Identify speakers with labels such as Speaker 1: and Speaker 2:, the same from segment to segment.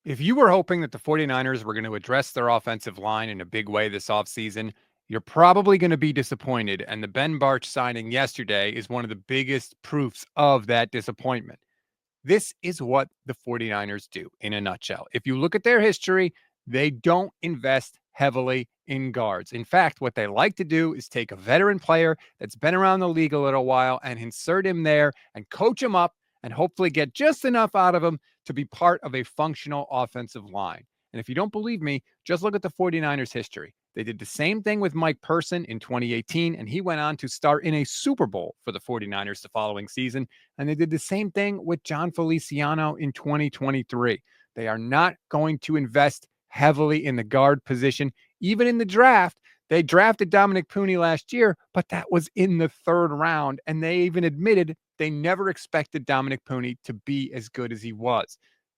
Speaker 1: If you were hoping that the 49ers were going to address their offensive line in a big way this offseason, you're probably going to be disappointed. And the Ben Bartch signing yesterday is one of the biggest proofs of that disappointment. This is what the 49ers do in a nutshell. If you look at their history, they don't invest heavily in guards. In fact, what they like to do is take a veteran player that's been around the league a little while and insert him there and coach him up and hopefully get just enough out of him to be part of a functional offensive line. And if you don't believe me, just look at the 49ers history. They did the same thing with Mike Person in 2018, and he went on to start in a Super Bowl for the 49ers the following season. And they did the same thing with John Feliciano in 2023. They are not going to invest heavily in the guard position. Even in the draft, they drafted Dominic Pooney last year, but that was in the third round. And they even admitted they never expected Dominic Pooney to be as good as he was.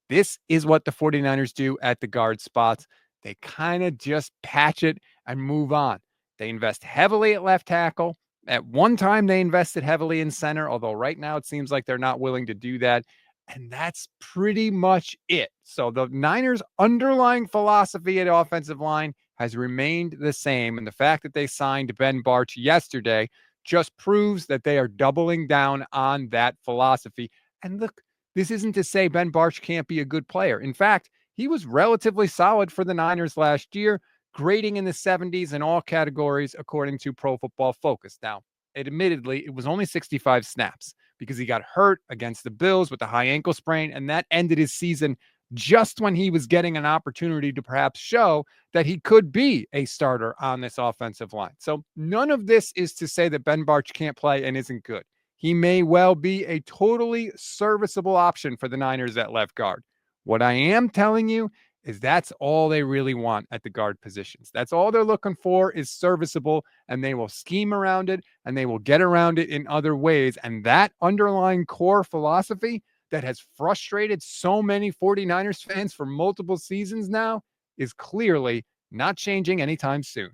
Speaker 1: This is what the 49ers do at the guard spots. They kind of just patch it and move on. They invest heavily at left tackle. At one time, they invested heavily in center, although right now it seems like they're not willing to do that. And that's pretty much it. So the Niners' underlying philosophy at offensive line has remained the same. And the fact that they signed Ben Bartch yesterday just proves that they are doubling down on that philosophy. And look, this isn't to say Ben Bartch can't be a good player. In fact, he was relatively solid for the Niners last year, grading in the 70s in all categories, according to Pro Football Focus. Now, admittedly, it was only 65 snaps because he got hurt against the Bills with the high ankle sprain, and that ended his season just when he was getting an opportunity to perhaps show that he could be a starter on this offensive line. So none of this is to say that Ben Bartch can't play and isn't good. He may well be a totally serviceable option for the Niners at left guard. What I am telling you is that's all they really want at the guard positions. That's all they're looking for is serviceable, and they will scheme around it and they will get around it in other ways. And that underlying core philosophy that has frustrated so many 49ers fans for multiple seasons now is clearly not changing anytime soon.